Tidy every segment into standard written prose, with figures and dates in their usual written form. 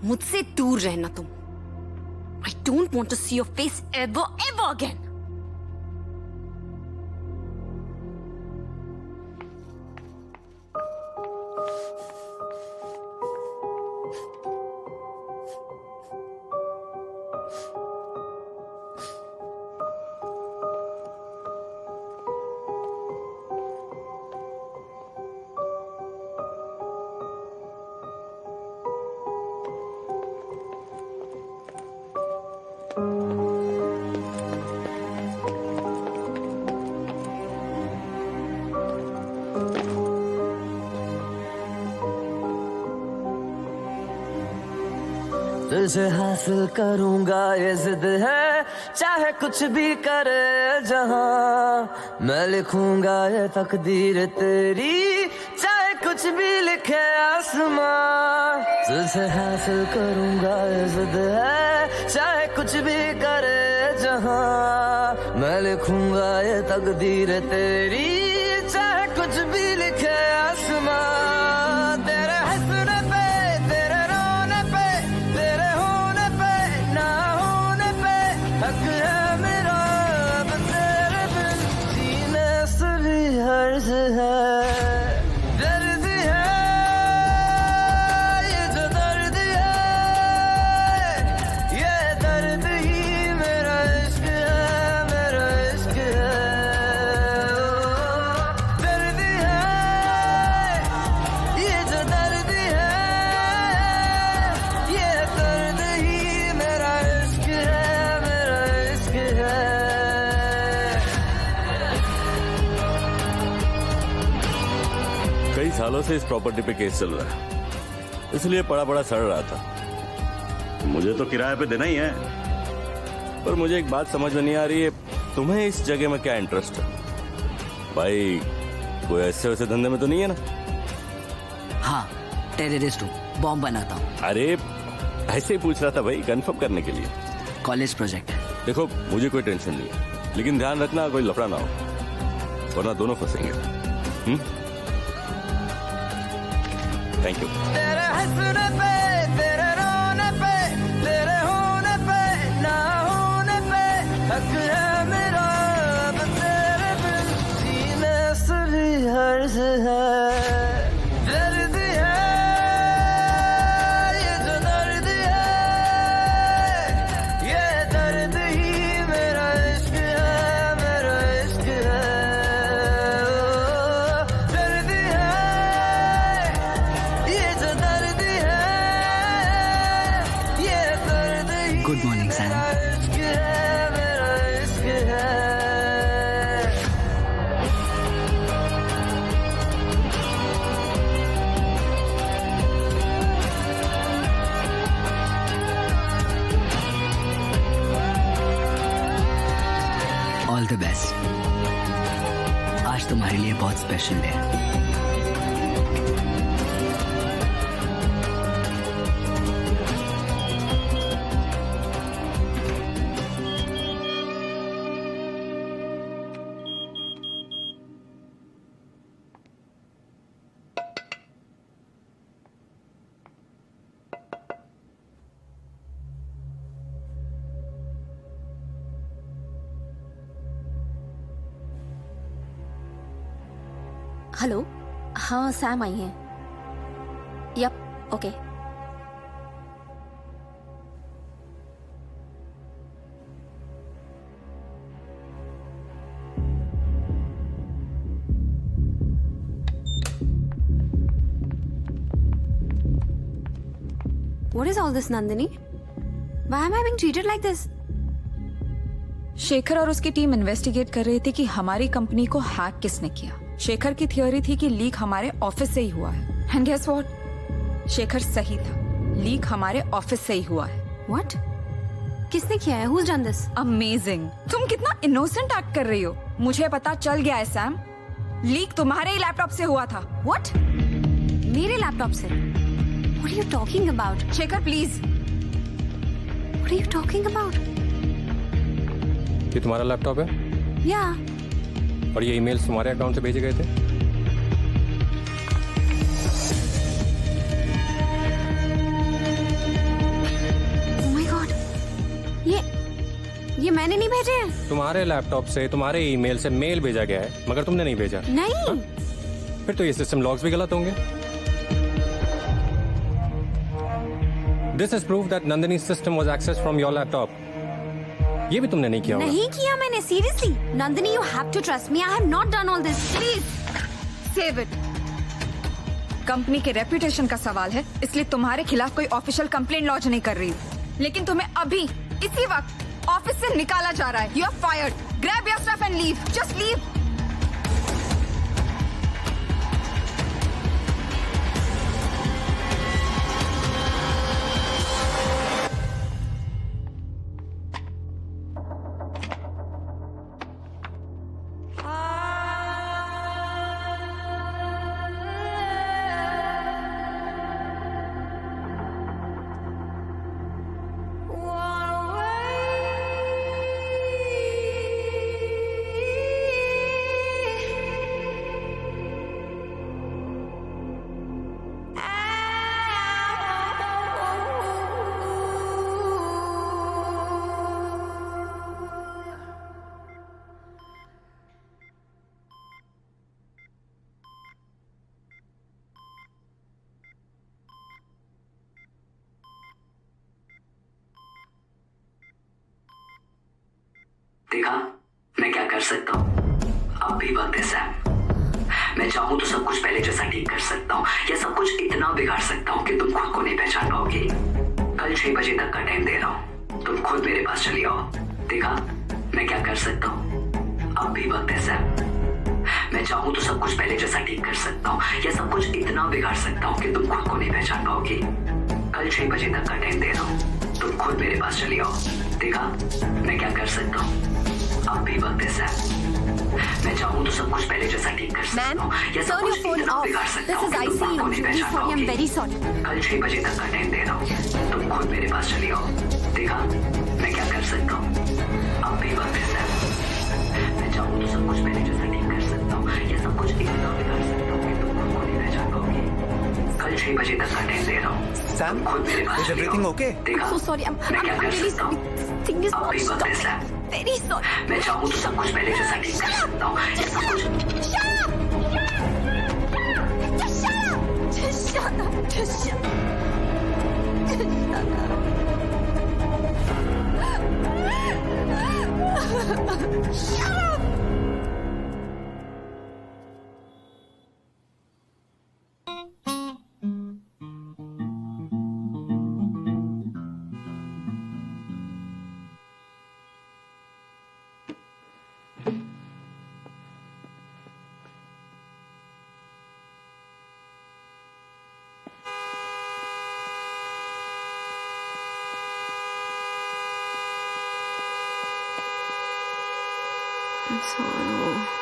मुझसे दूर रहना तुम। I don't want to see your face ever again. तुझे हासिल करूंगा ये जिद है, चाहे कुछ भी करे जहां। मैं लिखूंगा ये तकदीर तेरी, चाहे कुछ भी लिखे आसमां। तुझे हासिल करूंगा ये जिद है, चाहे कुछ भी करे जहां। मैं लिखूंगा ये तकदीर तेरी, चाहे कुछ भी लिखे आसमां। तेरे हंसने पे, तेरे रोने पे, तेरे होने पे ना होने पे हक है मेरा। अब तेरे बिन जीने से भी हर्ज है। दर्द है ये जो दर्द है, ये दर्द ही मेरा इश्क है, मेरा इश्क है। दर्द है ये जो दर्द है, ये दर्द ही मेरा इश्क है, मेरा इश्क है। कई सालों से इस प्रॉपर्टी पे केस चल रहा है, इसलिए पड़ा पड़ा सड़ रहा था। मुझे तो किराए पे देना ही है। पर मुझे एक बात समझ में नहीं आ रही है, तुम्हें इस जगह में क्या इंटरेस्ट है? भाई कोई ऐसे वैसे धंधे में तो नहीं है ना? हाँ, टेररिस्ट हूँ, बॉम्ब बनाता हूँ। अरे ऐसे ही पूछ रहा था भाई, कंफर्म करने के लिए। कॉलेज प्रोजेक्ट है। देखो मुझे कोई टेंशन नहीं है, लेकिन ध्यान रखना कोई लफड़ा ना हो, वरना दोनों फंसेंगे। Thank you. तेरे हंसने पे, तेरे रोने पे, तेरे होने पे ना होने पे हक है मेरा। अब तेरे बिन जीने से भी हर्ज है। दर्द है ये जो दर्द है, ये दर्द ही मेरा इश्क है, मेरा इश्क है। दर्द है ये जो दर्द है, ये दर्द ही गुड मॉर्निंग सैम। मेरा इश्क है, मेरा इश्क है। All the best. आज तुम्हारे लिए बहुत स्पेशल डे है। हेलो, हाँ सैम आई है। Yup, okay. What is all this, Nandini? Why am I being treated like this? Shekhar और उसकी टीम इन्वेस्टिगेट कर रही थी कि हमारी कंपनी को हैक किसने किया। शेखर की थियोरी थी कि लीक हमारे ऑफिस से ही हुआ है। And guess what? शेखर सही था, लीक हमारे ऑफिस से ही हुआ है। What? किसने किया है? Who's done this? अमेजिंग, तुम कितना इनोसेंट एक्ट कर रही हो। मुझे पता चल गया है सैम, लीक तुम्हारे ही लैपटॉप से हुआ था। What? मेरे लैपटॉप से? What are you talking about? Shekhar please. What are you talking about? ये तुम्हारा लैपटॉप है? Yeah. और ये ईमेल्स तुम्हारे अकाउंट से भेजे गए थे? भेजे हैं? तुम्हारे लैपटॉप से, तुम्हारे ईमेल से मेल भेजा गया है, मगर तुमने नहीं भेजा। नहीं। फिर तो ये सिस्टम लॉग्स भी गलत होंगे। This is proof that Nandini's system was accessed from your laptop. ये भी तुमने नहीं किया होगा। नहीं किया मैंने, seriously. Nandini, you have to trust me. I have not done all this. Please. Save it. Company के रेपुटेशन का सवाल है, इसलिए तुम्हारे खिलाफ कोई ऑफिशियल कंप्लेंट लॉन्च नहीं कर रही हूँ। लेकिन तुम्हें अभी इसी वक्त ऑफिस से निकाला जा रहा है। You are fired. Grab your stuff and leave. Just leave. देखा मैं क्या कर सकता हूँ। अब भी वक्त है सैम। मैं चाहूँ तो सब कुछ पहले जैसा ठीक कर सकता हूँ, या सब कुछ इतना बिगाड़ सकता हूँ कि तुम खुद को नहीं पहचान पाओगे। कल 6 बजे तक का टाइम दे रहा हूँ, तुम खुद मेरे पास चली आओ। देखा मैं क्या कर सकता हूँ। अब भी वक्त है सैम। मैं चाहूँ तो सब कुछ पहले जैसा ठीक कर सकता हूँ, या सब कुछ इतना बिगाड़ सकता हूँ कि तुम खुद को नहीं पहचान पाओगे। कल 6 बजे तक का टाइम दे रहा हूँ, तुम खुद मेरे पास चली आओ। देखा मैं क्या कर सकता हूँ। अब भी वक्त है सैम। मैं चाहूँ तो सब कुछ पहले जैसा ठीक कर सकता हूँ, या सब कुछ इतना बिगाड़ सकता हूँ कि तुम खुद को नहीं पहचान पाओगे। कल 6 बजे तक का टाइम दे रहा हूँ, तुम खुद मेरे पास चली आओ। देखा मैं क्या कर सकता हूँ। अब भी वक्त है सैम। मैं चाहूँ तो सब कुछ पहले जैसा ठीक कर सकता हूँ, या सब कुछ इतना बिगाड़ सकता हूँ कि तुम खुद को नहीं पहचान पाओगे। कल 6 बजे तक का टाइम दे रहा हूँ, सैम, खुद मेरे पास चली आओ। okay? देखा So sorry, मैं क्या कर सकता हूँ। अब भी वक्त है सैम। Very sorry. मैं चाहूँ तो सब कुछ पहले जैसा ठीक कर सकता हूँ, या सब कुछ Just shut up. Just shut up. Shut up.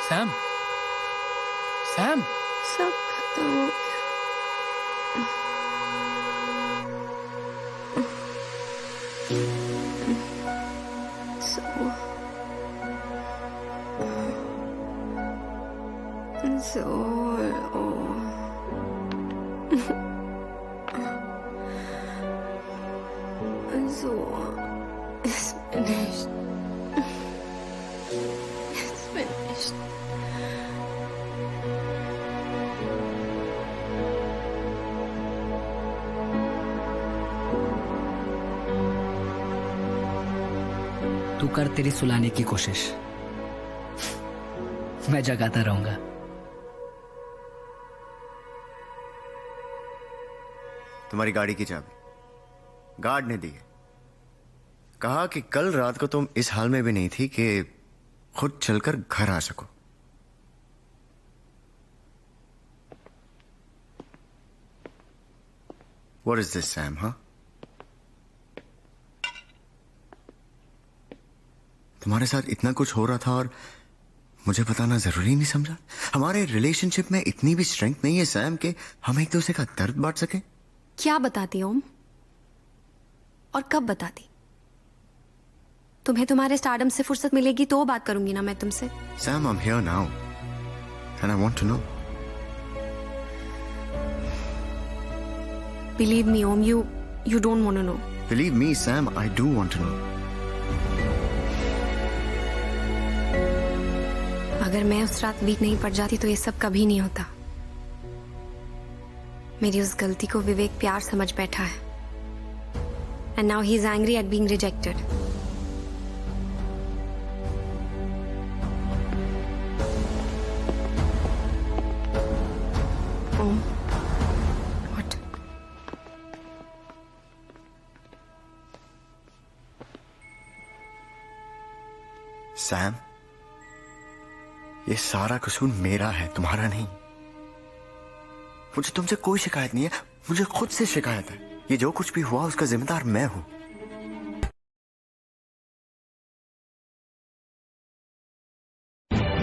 Sam, Sam, सब खत्म हो गया। It's finished. It's finished. तू कर तेरी सुलाने की कोशिश, मैं जगाता रहूंगा। तुम्हारी गाड़ी की चाबी गार्ड ने दी है। कहा कि कल रात को तुम इस हाल में भी नहीं थी कि खुद चलकर घर आ सको। What is this, Sam? हाँ, तुम्हारे साथ इतना कुछ हो रहा था और मुझे बताना जरूरी नहीं समझा? हमारे रिलेशनशिप में इतनी भी स्ट्रेंथ नहीं है सैम कि हम एक दूसरे का दर्द बांट सके। क्या बताती ओम, और कब बताती? तुम्हें तुम्हारे स्टारडम से फुर्सत मिलेगी तो बात करूंगी ना मैं तुमसे। Sam, I'm here now and I want to know. Believe me, Om, you don't want to know. Believe me, Sam, I do want to know. अगर मैं उस रात वीक नहीं पड़ जाती तो ये सब कभी नहीं होता। मेरी उस गलती को विवेक प्यार समझ बैठा है। And now he is angry at being rejected. Um, what? Sam, ये सारा कसूर मेरा है, तुम्हारा नहीं। मुझे तुमसे कोई शिकायत नहीं है, मुझे खुद से शिकायत है। ये जो कुछ भी हुआ उसका जिम्मेदार मैं हूं।